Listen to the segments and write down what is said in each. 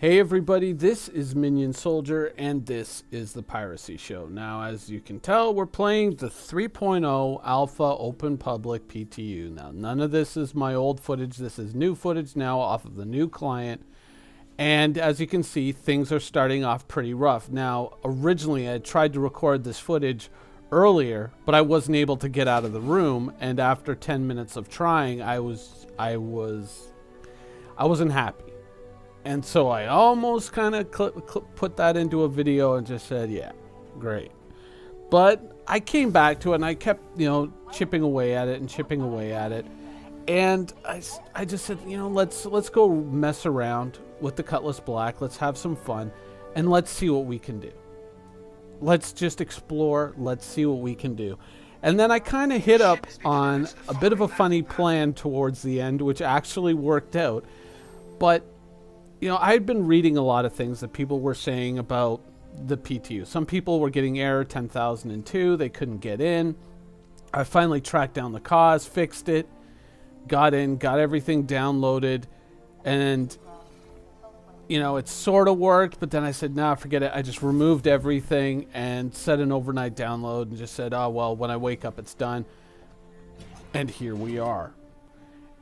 Hey everybody, this is Minion Soldier and this is the Piracy Show. Now, as you can tell, we're playing the 3.0 Alpha Open Public PTU. Now, none of this is my old footage. This is new footage now off of the new client. And as you can see, things are starting off pretty rough. Now, originally I tried to record this footage earlier, but I wasn't able to get out of the room. And after 10 minutes of trying, I wasn't happy. And so I almost kind of put that into a video and just said, yeah, great. But I came back to it and I kept, chipping away at it and chipping away at it. And I just said, let's go mess around with the Cutlass Black. Let's have some fun and let's see what we can do. Let's just explore. Let's see what we can do. And then I kind of hit up on a bit of a funny plan towards the end, which actually worked out. But I'd been reading a lot of things that people were saying about the PTU. Some people were getting error 10,002. They couldn't get in. I finally tracked down the cause, fixed it, got in, got everything downloaded, and, it sort of worked, but then I said, nah, forget it. I just removed everything and set an overnight download and just said, oh, well, when I wake up, it's done. And here we are.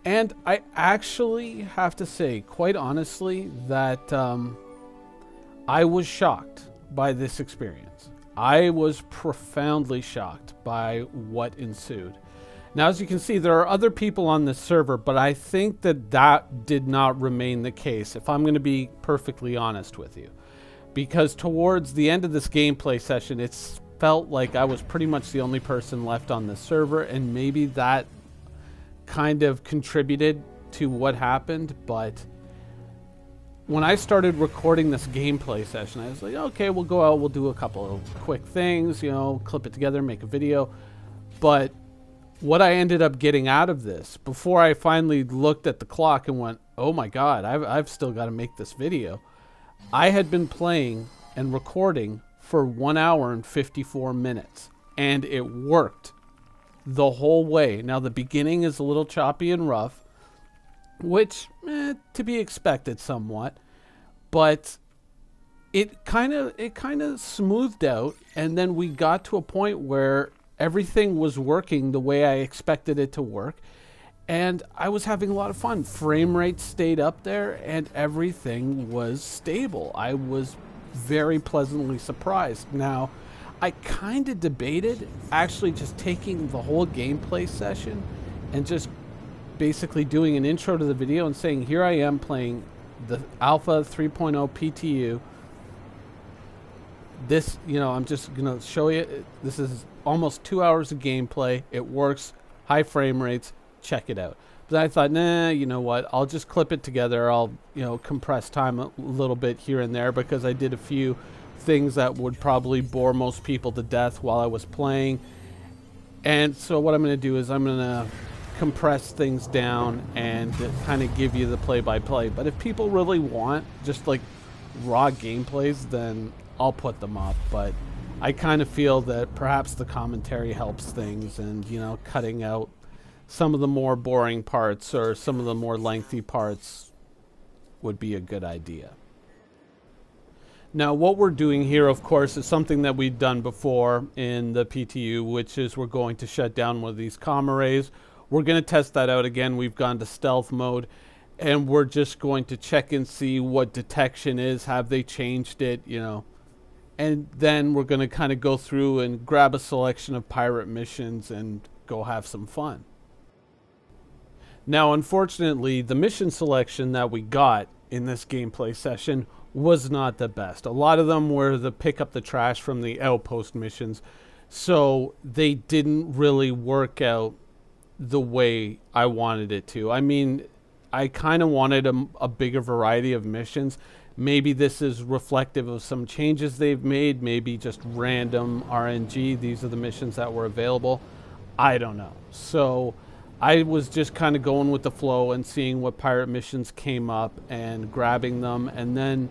And I actually have to say, quite honestly, that I was shocked by this experience. I was profoundly shocked by what ensued. Now, as you can see, there are other people on this server, but I think that did not remain the case, if I'm going to be perfectly honest with you. Because towards the end of this gameplay session, it felt like I was pretty much the only person left on this server, and maybe that kind of contributed to what happened. But when I started recording this gameplay session, I was like, okay, we'll go out, we'll do a couple of quick things, clip it together, make a video. But what I ended up getting out of this, before I finally looked at the clock and went, oh my god, I've still got to make this video, I had been playing and recording for 1 hour and 54 minutes, and it worked the whole way. Now, the beginning is a little choppy and rough, which to be expected somewhat, but it kind of smoothed out, and then we got to a point where everything was working the way I expected it to work, and I was having a lot of fun. Frame rate stayed up there and everything was stable. I was very pleasantly surprised. Now, I kind of debated actually just taking the whole gameplay session and just basically doing an intro to the video and saying, here I am playing the Alpha 3.0 PTU. This, I'm just going to show you. This is almost 2 hours of gameplay. It works. High frame rates. Check it out. But I thought, nah, you know what? I'll just clip it together. I'll, compress time a little bit here and there because I did a few things that would probably bore most people to death while I was playing. And so what I'm going to do is I'm going to compress things down and kind of give you the play-by-play. But if people really want just like raw gameplays, then I'll put them up. But I kind of feel that perhaps the commentary helps things, and cutting out some of the more boring parts or some of the more lengthy parts would be a good idea. Now, what we're doing here, of course, is something that we've done before in the PTU, which is we're going to shut down one of these comm arrays. We're going to test that out again. We've gone to stealth mode, and we're just going to check and see what detection is. Have they changed it, And then we're going to kind of go through and grab a selection of pirate missions and go have some fun. Now, unfortunately, the mission selection that we got in this gameplay session was not the best. A lot of them were the pick up the trash from the outpost missions, so they didn't really work out the way I wanted it to. I mean, I kind of wanted a bigger variety of missions. Maybe this is reflective of some changes they've made, maybe just random RNG. These are the missions that were available. I don't know. So I was just kind of going with the flow and seeing what pirate missions came up and grabbing them. And then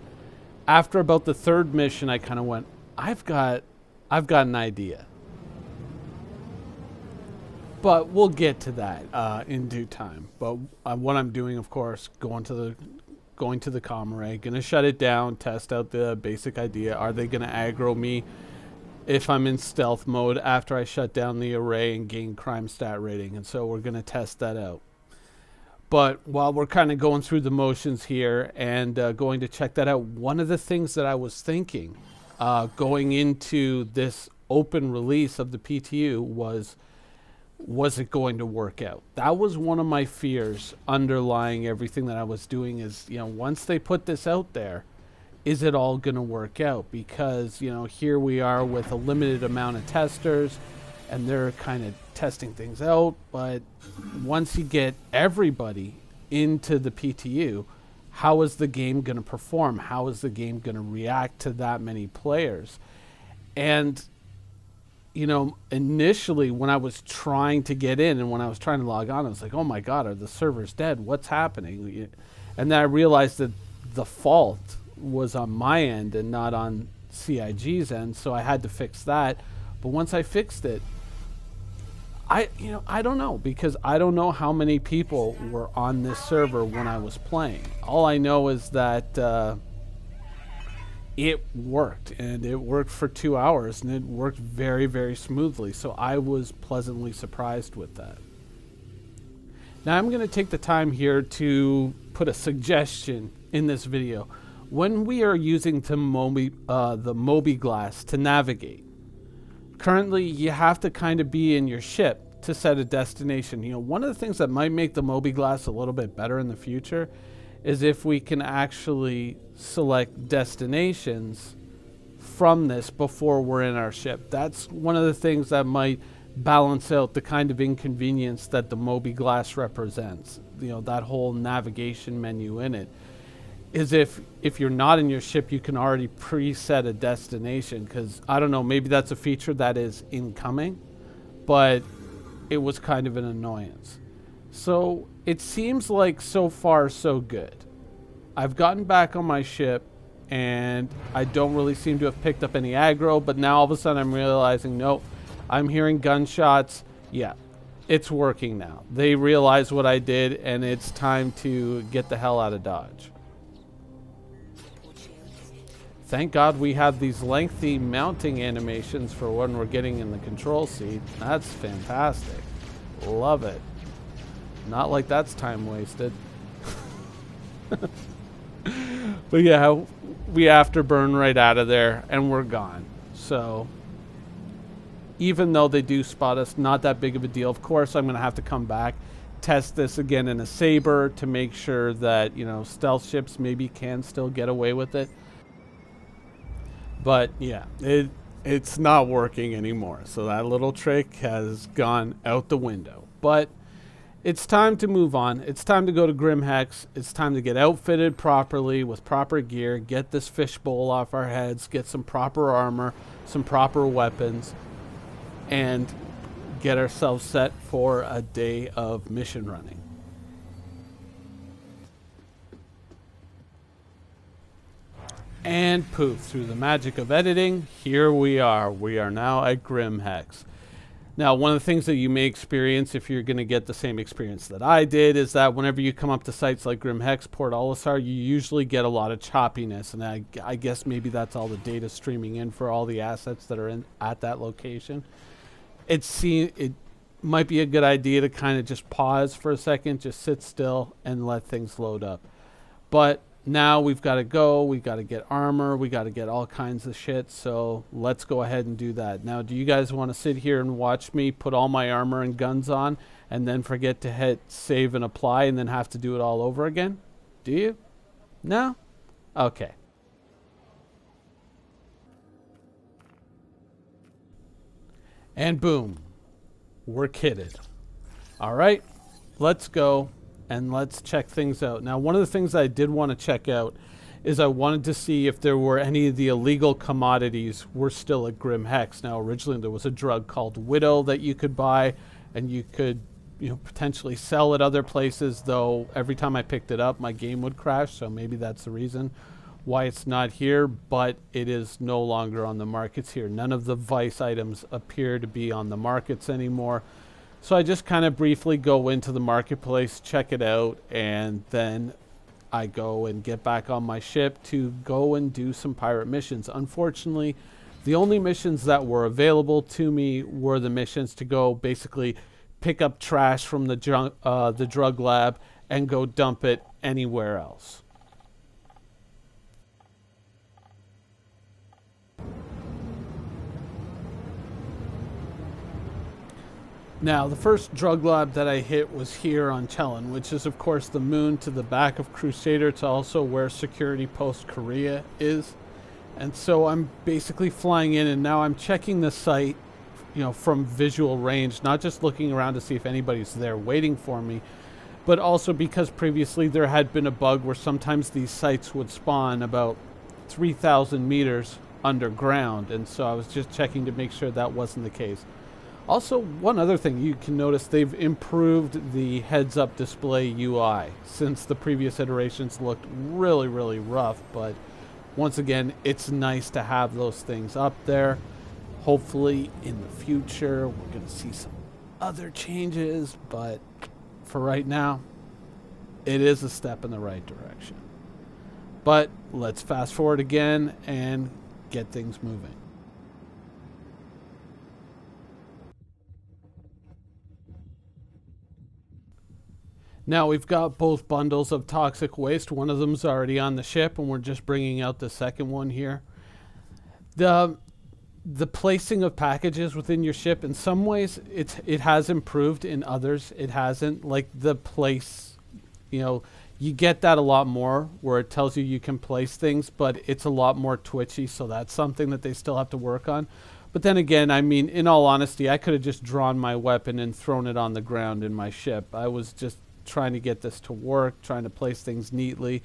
after about the third mission, I kind of went, I've got an idea. But we'll get to that in due time. But what I'm doing, of course, going to the going to the comm array, gonna shut it down, test out the basic idea. Are they gonna aggro me if I'm in stealth mode after I shut down the array and gain crime stat rating? And so we're gonna test that out. But while we're kind of going through the motions here and going to check that out, one of the things that I was thinking going into this open release of the PTU was it going to work out? That was one of my fears underlying everything that I was doing is, you know, once they put this out there, is it all going to work out? Because, you know, here we are with a limited amount of testers and they're kind of testing things out. But once you get everybody into the PTU, how is the game going to perform? How is the game going to react to that many players? And, you know, initially when I was trying to get in and when I was trying to log on, I was like, oh my God, are the servers dead? What's happening? And then I realized that the fault was on my end and not on CIG's end, so I had to fix that. But once I fixed it, I don't know, because I don't know how many people were on this server when I was playing. All I know is that it worked, and it worked for 2 hours, and it worked very, very smoothly. So I was pleasantly surprised with that. Now I'm going to take the time here to put a suggestion in this video. When we are using the Moby-Glass to navigate, currently you have to kind of be in your ship to set a destination. You know, one of the things that might make the Moby-Glass a little bit better in the future is if we can actually select destinations from this before we're in our ship. That's one of the things that might balance out the kind of inconvenience that the Moby-Glass represents. You know, that whole navigation menu in it is if you're not in your ship, you can already preset a destination, because I don't know, maybe that's a feature that is incoming, but it was kind of an annoyance. So it seems like so far so good. I've gotten back on my ship and I don't really seem to have picked up any aggro, but now all of a sudden I'm realizing, nope, I'm hearing gunshots. Yeah, it's working now. They realize what I did and it's time to get the hell out of Dodge. Thank God we have these lengthy mounting animations for when we're getting in the control seat. That's fantastic. Love it. Not like that's time wasted. But yeah, we afterburn right out of there and we're gone. So even though they do spot us, not that big of a deal. Of course, I'm going to have to come back, test this again in a Saber to make sure that, you know, stealth ships maybe can still get away with it. But yeah, it's not working anymore. So that little trick has gone out the window. But it's time to move on. It's time to go to Grimhex. It's time to get outfitted properly with proper gear, get this fishbowl off our heads, get some proper armor, some proper weapons, and get ourselves set for a day of mission running. And poof, through the magic of editing, here we are. We are now at Grimhex. Now, one of the things that you may experience if you're going to get the same experience that I did is that whenever you come up to sites like Grimhex, Port Olisar, you usually get a lot of choppiness. And I guess maybe that's all the data streaming in for all the assets that are at that location. It might be a good idea to kind of just pause for a second, just sit still and let things load up. But now we've got to go, we've got to get armor, we got to get all kinds of shit, so let's go ahead and do that. Now, do you guys want to sit here and watch me put all my armor and guns on and then forget to hit save and apply and then have to do it all over again? Do you? No? Okay. And boom, we're kitted. All right, let's go. And let's check things out. Now, one of the things I did want to check out is I wanted to see if there were any of the illegal commodities were still at Grimhex. Now, originally there was a drug called Widow that you could buy, and you could, you know, potentially sell at other places, though every time I picked it up, my game would crash, so maybe that's the reason why it's not here, but it is no longer on the markets here. None of the Vice items appear to be on the markets anymore. So I just kind of briefly go into the marketplace, check it out, and then I go and get back on my ship to go and do some pirate missions. Unfortunately, the only missions that were available to me were the missions to go basically pick up trash from the drug lab and go dump it anywhere else. Now, the first drug lab that I hit was here on Chelon, which is, of course, the moon to the back of Crusader. It's also where Security Post Korea is. And so I'm basically flying in, and now I'm checking the site, you know, from visual range, not just looking around to see if anybody's there waiting for me, but also because previously there had been a bug where sometimes these sites would spawn about 3,000 meters underground. And so I was just checking to make sure that wasn't the case. Also, one other thing you can notice, they've improved the heads-up display UI since the previous iterations looked really, really rough. But once again, it's nice to have those things up there. Hopefully, in the future, we're going to see some other changes. But for right now, it is a step in the right direction. But let's fast forward again and get things moving. Now we've got both bundles of toxic waste. One of them's already on the ship, and we're just bringing out the second one here. The placing of packages within your ship, in some ways, it has improved. In others, it hasn't. Like the place, you know, you get that a lot more where it tells you you can place things, but it's a lot more twitchy. So that's something that they still have to work on. But then again, I mean, in all honesty, I could have just drawn my weapon and thrown it on the ground in my ship. I was just trying to get this to work, trying to place things neatly,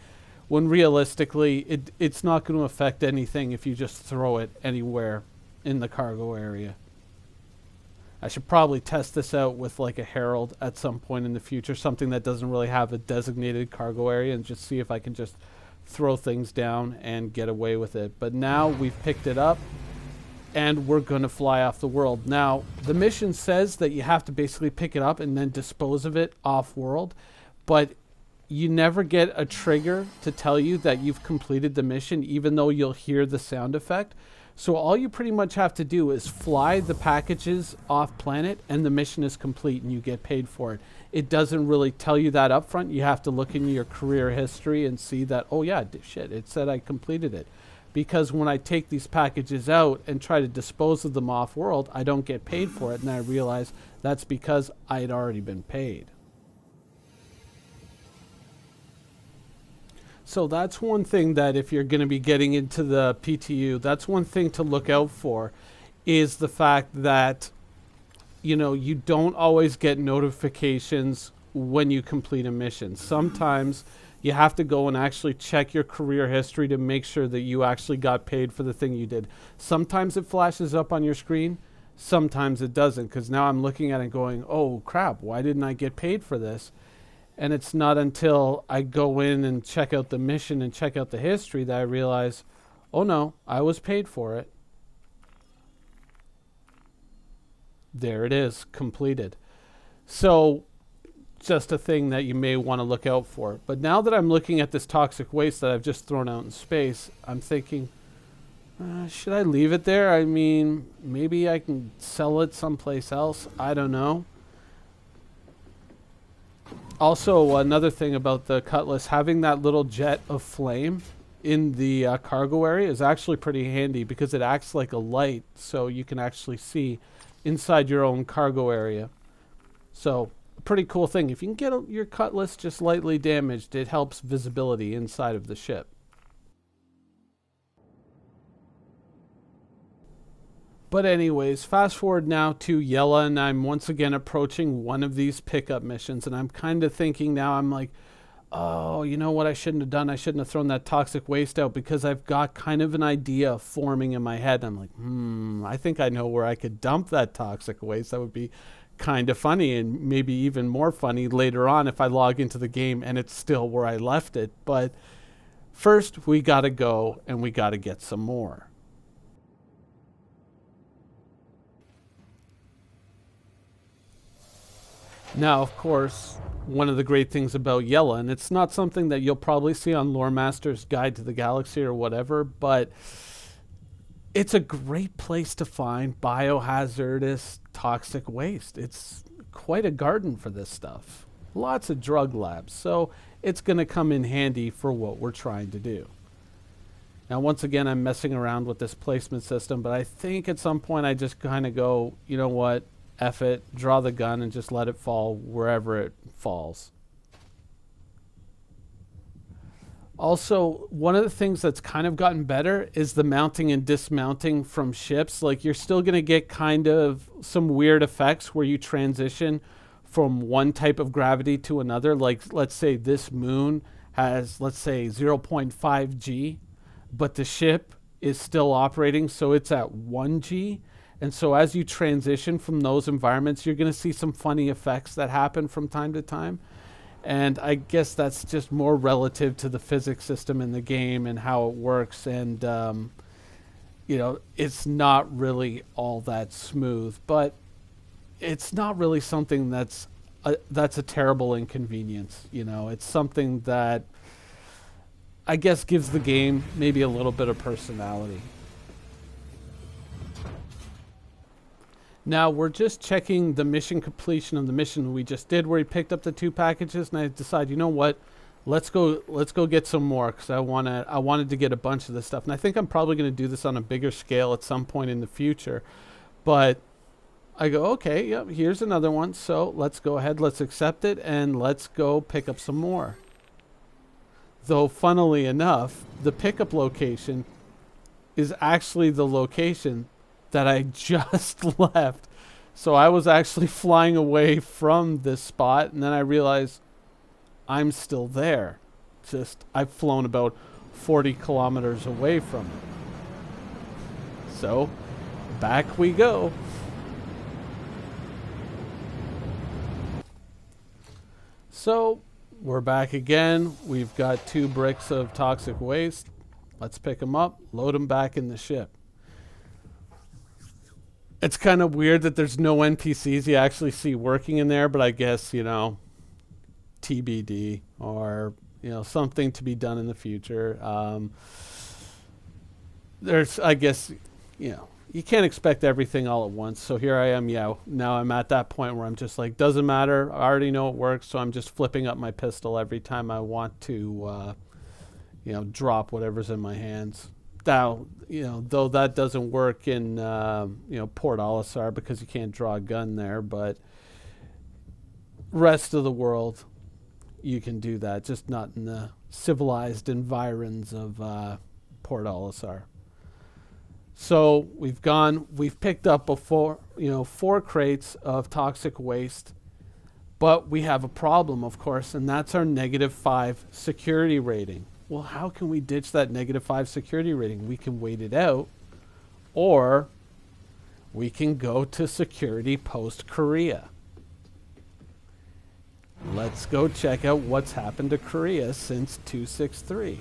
when realistically it's not going to affect anything if you just throw it anywhere in the cargo area. I should probably test this out with like a Herald at some point in the future, something that doesn't really have a designated cargo area, and just see if I can just throw things down and get away with it. But now we've picked it up and we're going to fly off the world. Now, the mission says that you have to basically pick it up and then dispose of it off-world, but you never get a trigger to tell you that you've completed the mission, even though you'll hear the sound effect. So all you pretty much have to do is fly the packages off-planet, and the mission is complete, and you get paid for it. It doesn't really tell you that up front. You have to look in your career history and see that, oh yeah, shit, it said I completed it. Because when I take these packages out and try to dispose of them off-world, I don't get paid for it, and I realize that's because I had already been paid. So that's one thing that if you're going to be getting into the PTU, that's one thing to look out for, is the fact that, you know, you don't always get notifications when you complete a mission. Sometimes you have to go and actually check your career history to make sure that you actually got paid for the thing you did. Sometimes it flashes up on your screen, sometimes it doesn't, because now I'm looking at it going, oh crap, why didn't I get paid for this? And it's not until I go in and check out the mission and check out the history that I realize, oh no, I was paid for it. There it is, completed. So just a thing that you may want to look out for. But now that I'm looking at this toxic waste that I've just thrown out in space, I'm thinking, should I leave it there? I mean, maybe I can sell it someplace else. I don't know. Also, another thing about the Cutlass, having that little jet of flame in the cargo area is actually pretty handy, because it acts like a light, so you can actually see inside your own cargo area. So, a pretty cool thing. If you can get your Cutlass just lightly damaged, it helps visibility inside of the ship. But anyways, fast forward now to Yela, and I'm once again approaching one of these pickup missions, and I'm kind of thinking now, I'm like, oh, you know what I shouldn't have done? I shouldn't have thrown that toxic waste out, because I've got kind of an idea forming in my head. I'm like, I think I know where I could dump that toxic waste. That would be kind of funny, and maybe even more funny later on if I log into the game and it's still where I left it. But first, we got to go and we got to get some more. Now, of course, one of the great things about Yela, and it's not something that you'll probably see on Lore Master's Guide to the Galaxy or whatever, but it's a great place to find biohazardous toxic waste. It's quite a garden for this stuff. Lots of drug labs, so it's going to come in handy for what we're trying to do. Now, once again, I'm messing around with this placement system, but I think at some point I just kind of go, you know what, F it, draw the gun, and just let it fall wherever it falls. Also, one of the things that's kind of gotten better is the mounting and dismounting from ships. Like, you're still going to get kind of some weird effects where you transition from one type of gravity to another. Like, let's say this moon has, let's say, 0.5 G, but the ship is still operating, so it's at 1 G. And so as you transition from those environments, you're going to see some funny effects that happen from time to time. And I guess that's just more relative to the physics system in the game and how it works. And, you know, it's not really all that smooth, but it's not really something that's a terrible inconvenience. You know, it's something that I guess gives the game maybe a little bit of personality. Now we're just checking the mission completion of the mission we just did, where he picked up the 2 packages, and I decided, you know what, let's go get some more, because I wanted to get a bunch of this stuff, and I think I'm probably going to do this on a bigger scale at some point in the future. But I go, okay, yep, here's another one, so let's go ahead, let's accept it, and let's go pick up some more. Though, funnily enough, the pickup location is actually the location that I just left. So I was actually flying away from this spot, and then I realized I'm still there. Just, I've flown about 40 kilometers away from it. So, back we go. So, we're back again. We've got 2 bricks of toxic waste. Let's pick them up, load them back in the ship. It's kind of weird that there's no NPCs you actually see working in there, but I guess, you know, TBD, or, you know, something to be done in the future. There's, I guess, you know, you can't expect everything all at once. So here I am, yeah, now I'm at that point where I'm just like, doesn't matter, I already know it works, so I'm just flipping up my pistol every time I want to, you know, drop whatever's in my hands. Now, you know, though that doesn't work in, you know, Port Olisar, because you can't draw a gun there, but rest of the world, you can do that, just not in the civilized environs of Port Olisar. So we've picked up before, you know, 4 crates of toxic waste, but we have a problem, of course, and that's our -5 security rating. Well, how can we ditch that -5 security rating? We can wait it out, or we can go to security post Korea. Let's go check out what's happened to Korea since 263.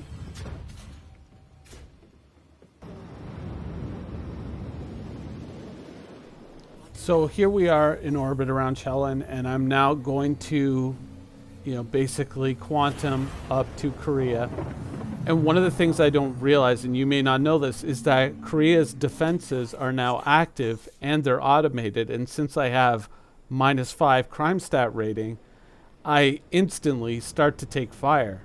So here we are in orbit around Chelan, and I'm now going to, you know, basically quantum up to Korea. And one of the things I don't realize, and you may not know this, is that Korea's defenses are now active and they're automated. And since I have -5 crime stat rating, I instantly start to take fire.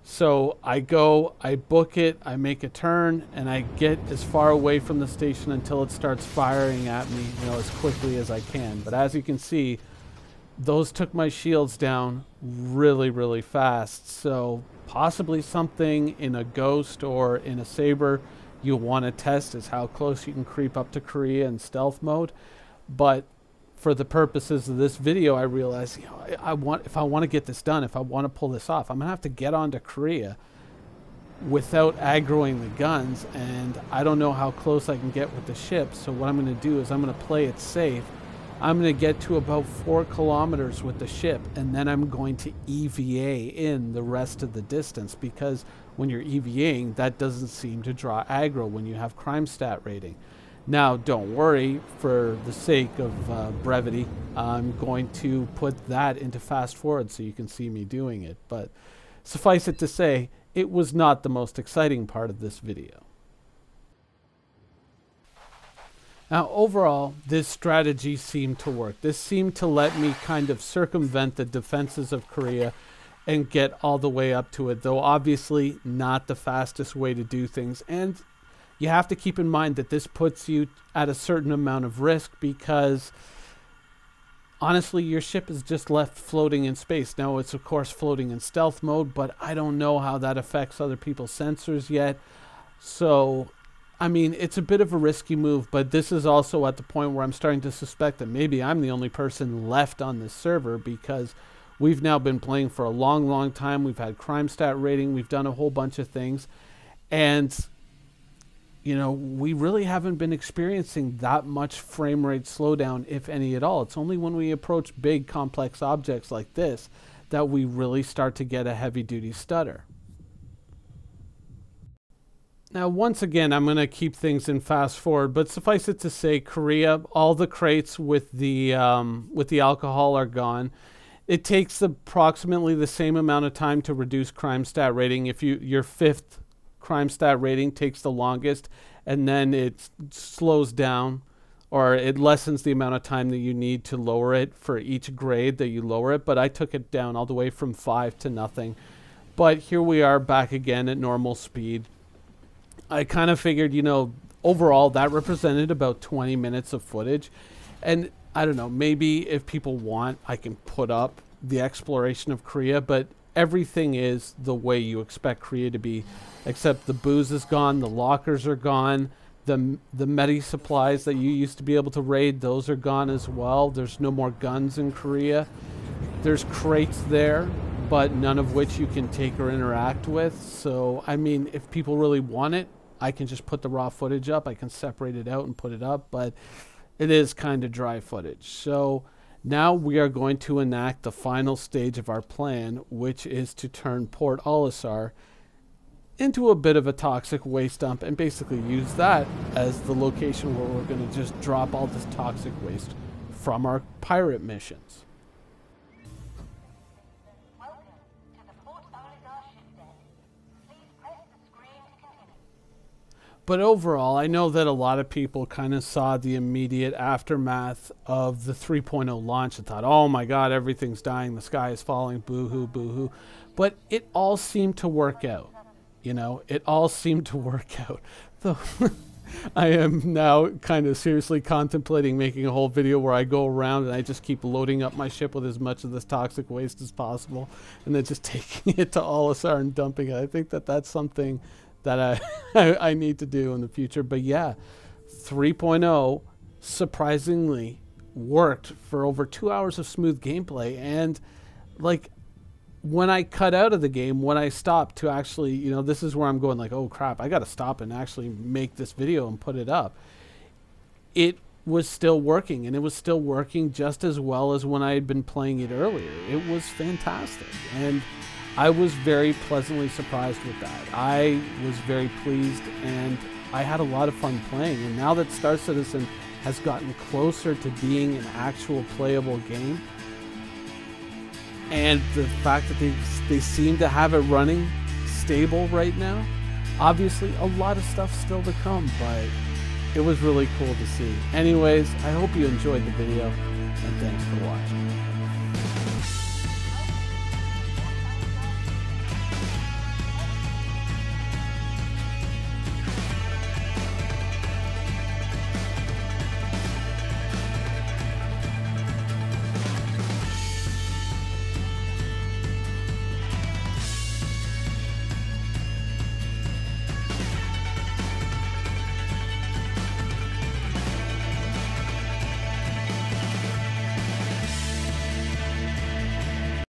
So I go, I book it, I make a turn, and I get as far away from the station until it starts firing at me, you know, as quickly as I can. But as you can see, those took my shields down really, really fast. So possibly something in a Ghost or in a Saber you want to test is how close you can creep up to Korea in stealth mode. But for the purposes of this video, I realized, you know, if I want to get this done, if I want to pull this off, I'm going to have to get onto Korea without aggroing the guns, and I don't know how close I can get with the ship. So what I'm going to do is I'm going to play it safe. I'm going to get to about 4 kilometers with the ship, and then I'm going to EVA in the rest of the distance, because when you're EVAing, that doesn't seem to draw aggro when you have crime stat rating. Now, don't worry, for the sake of brevity, I'm going to put that into fast forward so you can see me doing it. But suffice it to say, it was not the most exciting part of this video. Now, overall, this strategy seemed to work. This seemed to let me kind of circumvent the defenses of Korea and get all the way up to it, though obviously not the fastest way to do things. And you have to keep in mind that this puts you at a certain amount of risk because honestly, your ship is just left floating in space. Now, it's of course floating in stealth mode, but I don't know how that affects other people's sensors yet. So, I mean, it's a bit of a risky move, but this is also at the point where I'm starting to suspect that maybe I'm the only person left on this server because we've now been playing for a long, long time. We've had crime stat rating. We've done a whole bunch of things. And you know, we really haven't been experiencing that much frame rate slowdown, if any at all. It's only when we approach big, complex objects like this that we really start to get a heavy-duty stutter. Now, once again, I'm going to keep things in fast forward, but suffice it to say, Korea, all the crates with the alcohol are gone. It takes approximately the same amount of time to reduce crime stat rating. If your fifth crime stat rating takes the longest, and then it slows down, or it lessens the amount of time that you need to lower it for each grade that you lower it. But I took it down all the way from 5 to nothing. But here we are back again at normal speed. I kind of figured, you know, overall that represented about 20 minutes of footage. And I don't know, maybe if people want, I can put up the exploration of Korea, but everything is the way you expect Korea to be, except the booze is gone, the lockers are gone, the medi supplies that you used to be able to raid, those are gone as well. There's no more guns in Korea. There's crates there, but none of which you can take or interact with. So, I mean, if people really want it, I can just put the raw footage up. I can separate it out and put it up, but it is kind of dry footage. So now we are going to enact the final stage of our plan, which is to turn Port Olisar into a bit of a toxic waste dump and basically use that as the location where we're going to just drop all this toxic waste from our pirate missions. Welcome to the Port Olisar ship deck. Please press the screen to continue. But overall, I know that a lot of people kind of saw the immediate aftermath of the 3.0 launch and thought, oh my God, everything's dying, the sky is falling, boo-hoo, boo-hoo. But it all seemed to work out. You know, it all seemed to work out. Though I am now kind of seriously contemplating making a whole video where I go around and I just keep loading up my ship with as much of this toxic waste as possible and then just taking it to Olisar and dumping it. I think that that's something that I need to do in the future. But yeah, 3.0 surprisingly worked for over 2 hours of smooth gameplay. And like when I cut out of the game, when I stopped to actually, you know, this is where I'm going like, oh crap, I got to stop and actually make this video and put it up. It was still working, and it was still working just as well as when I had been playing it earlier. It was fantastic. And I was very pleasantly surprised with that. I was very pleased, and I had a lot of fun playing. And now that Star Citizen has gotten closer to being an actual playable game, and the fact that they seem to have it running stable right now, obviously a lot of stuff still to come, but it was really cool to see. Anyways, I hope you enjoyed the video, and thanks for watching.